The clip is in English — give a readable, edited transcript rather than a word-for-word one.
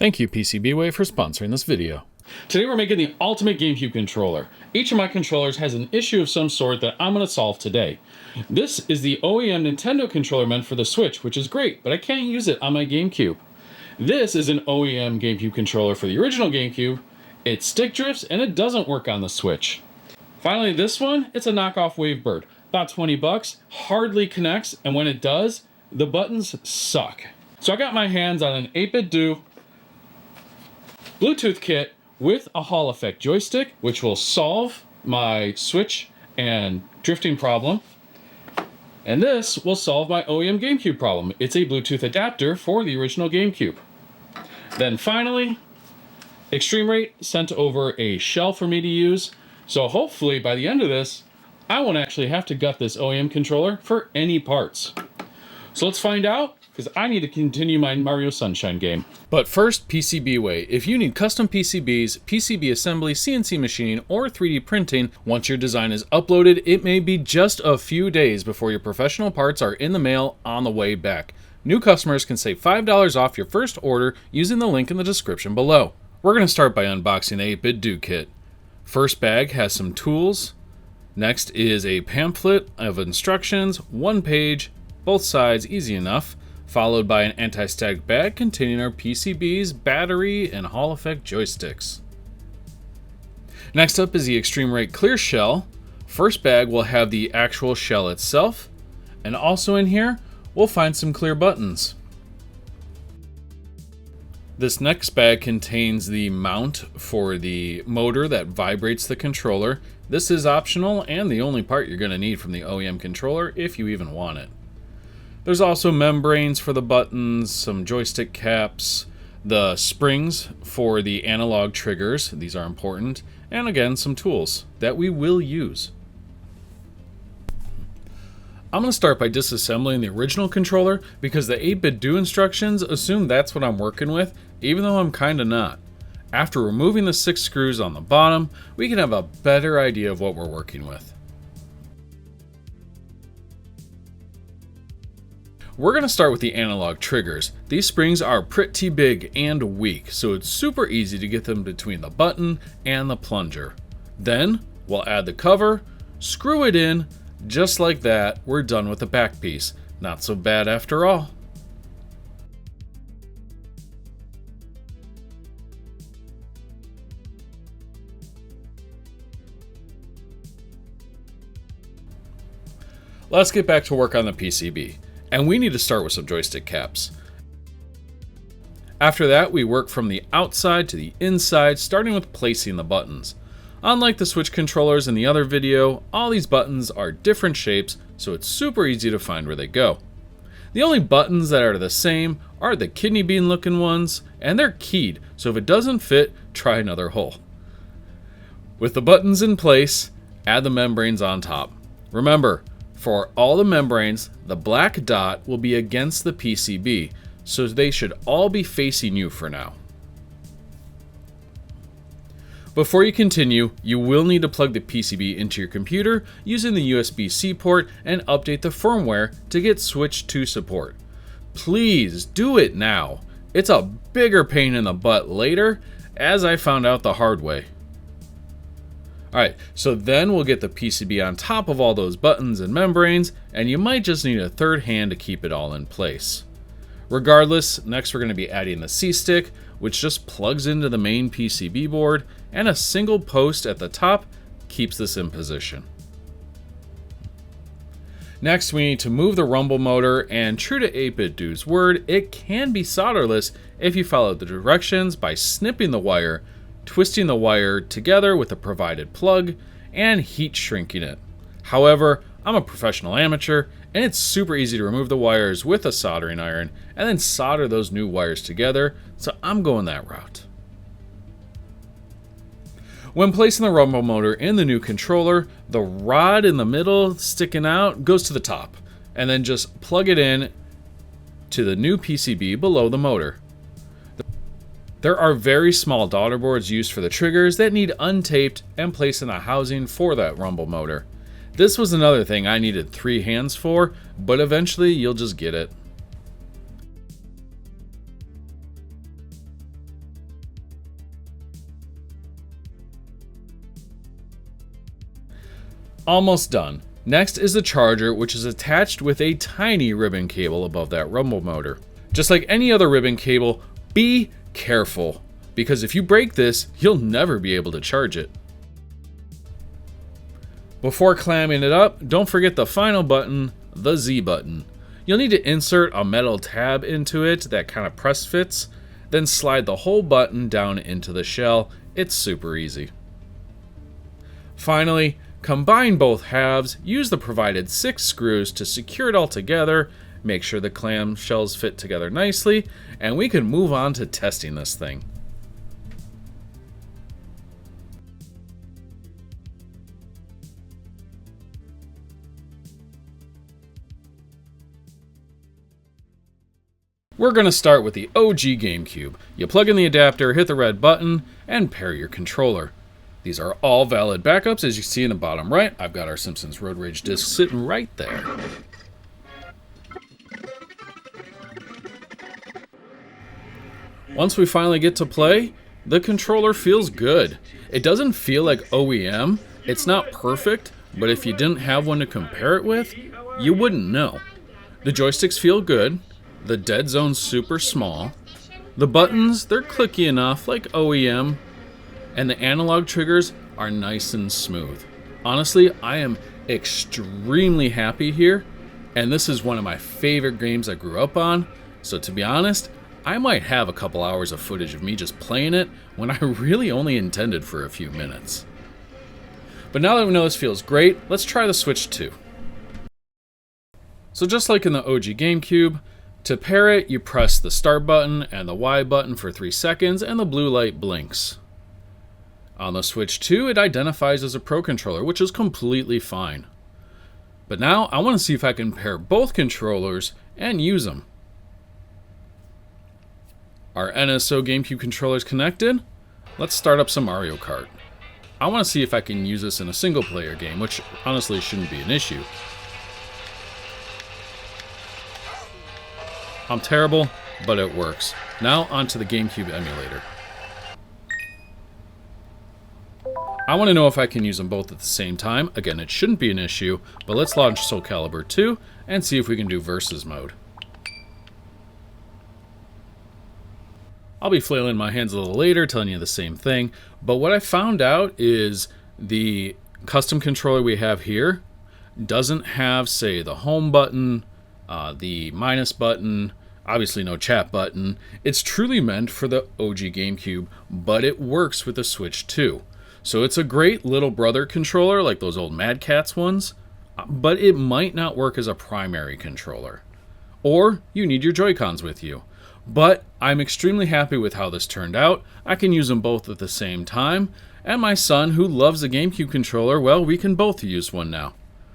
Thank you PCBWay for sponsoring this video. Today we're making the ultimate GameCube controller. Each of my controllers has an issue of some sort that I'm going to solve today. This is the OEM Nintendo controller meant for the Switch, which is great, but I can't use it on my GameCube. This is an OEM GameCube controller for the original GameCube. It stick drifts and it doesn't work on the Switch. Finally, this one, it's a knockoff Wavebird. About 20 bucks, hardly connects, and when it does, the buttons suck. So I got my hands on an 8BitDo Bluetooth kit with a Hall effect joystick, which will solve my Switch and drifting problem. And this will solve my OEM GameCube problem. It's a Bluetooth adapter for the original GameCube. Then finally, Extremerate sent over a shell for me to use. So hopefully by the end of this, I won't actually have to gut this OEM controller for any parts. So let's find out, because I need to continue my Mario Sunshine game. But first, PCBWay. If you need custom PCBs, PCB assembly, CNC machining, or 3D printing, once your design is uploaded, it may be just a few days before your professional parts are in the mail on the way back. New customers can save $5 off your first order using the link in the description below. We're going to start by unboxing the 8BitDo kit. First bag has some tools. Next is a pamphlet of instructions, one page, both sides easy enough, followed by an anti-static bag containing our PCBs, battery, and Hall effect joysticks. Next up is the Extremerate clear shell. First bag will have the actual shell itself, and also in here we'll find some clear buttons. This next bag contains the mount for the motor that vibrates the controller. This is optional and the only part you're going to need from the OEM controller if you even want it. There's also membranes for the buttons, some joystick caps, the springs for the analog triggers, these are important, and again some tools that we will use. I'm going to start by disassembling the original controller because the 8BitDo instructions assume that's what I'm working with, even though I'm kinda not. After removing the 6 screws on the bottom, we can have a better idea of what we're working with. We're going to start with the analog triggers. These springs are pretty big and weak, so it's super easy to get them between the button and the plunger. Then we'll add the cover, screw it in, just like that, we're done with the back piece. Not so bad after all. Let's get back to work on the PCB. And we need to start with some joystick caps. After that, we work from the outside to the inside, starting with placing the buttons. Unlike the Switch controllers in the other video, all these buttons are different shapes, so it's super easy to find where they go. The only buttons that are the same are the kidney bean looking ones, and they're keyed, so if it doesn't fit, try another hole. With the buttons in place, add the membranes on top. Remember, for all the membranes, the black dot will be against the PCB, so they should all be facing you for now. Before you continue, you will need to plug the PCB into your computer using the USB-C port and update the firmware to get Switch 2 support. Please do it now. It's a bigger pain in the butt later, as I found out the hard way. Alright, so then we'll get the PCB on top of all those buttons and membranes, and you might just need a third hand to keep it all in place. Regardless, next we're going to be adding the C-stick, which just plugs into the main PCB board, and a single post at the top keeps this in position. Next, we need to move the rumble motor, and true to 8BitDo's word, it can be solderless if you follow the directions by snipping the wire, twisting the wire together with a provided plug, and heat shrinking it. However, I'm a professional amateur, and it's super easy to remove the wires with a soldering iron and then solder those new wires together, so I'm going that route. When placing the rumble motor in the new controller, the rod in the middle sticking out goes to the top, and then just plug it in to the new PCB below the motor. There are very small daughter boards used for the triggers that need untaped and placed in a housing for that rumble motor. This was another thing I needed 3 hands for, but eventually you'll just get it. Almost done. Next is the charger, which is attached with a tiny ribbon cable above that rumble motor. Just like any other ribbon cable, be careful, because if you break this, you'll never be able to charge it. Before clamming it up, don't forget the final button, the Z button. You'll need to insert a metal tab into it that kind of press fits, then slide the whole button down into the shell. It's super easy. Finally, combine both halves, use the provided 6 screws to secure it all together, make sure the clamshells fit together nicely, and we can move on to testing this thing. We're going to start with the OG GameCube. You plug in the adapter, hit the red button, and pair your controller. These are all valid backups. As you see in the bottom right, I've got our Simpsons Road Rage disc sitting right there. Once we finally get to play, the controller feels good. It doesn't feel like OEM. It's not perfect, but if you didn't have one to compare it with, you wouldn't know. The joysticks feel good. The dead zone's super small. The buttons, they're clicky enough, like OEM. And the analog triggers are nice and smooth. Honestly, I am extremely happy here, and this is one of my favorite games I grew up on, so to be honest, I might have a couple hours of footage of me just playing it when I really only intended for a few minutes. But now that we know this feels great, let's try the Switch 2. So just like in the OG GameCube, to pair it, you press the start button and the Y button for 3 seconds, and the blue light blinks. On the Switch 2, it identifies as a Pro controller, which is completely fine. But now, I want to see if I can pair both controllers and use them. Our NSO GameCube controller is connected. Let's start up some Mario Kart. I want to see if I can use this in a single player game, which honestly shouldn't be an issue. I'm terrible, but it works. Now onto the GameCube emulator. I want to know if I can use them both at the same time. Again, it shouldn't be an issue, but let's launch Soul Calibur 2 and see if we can do versus mode. I'll be flailing my hands a little later, telling you the same thing, but what I found out is the custom controller we have here doesn't have, say, the home button, the minus button, obviously no chat button. It's truly meant for the OG GameCube, but it works with the Switch 2. So it's a great little brother controller, like those old Mad Catz ones, but it might not work as a primary controller. Or you need your Joy-Cons with you. But I'm extremely happy with how this turned out. I can use them both at the same time, and my son, who loves a GameCube controller, well, we can both use one now.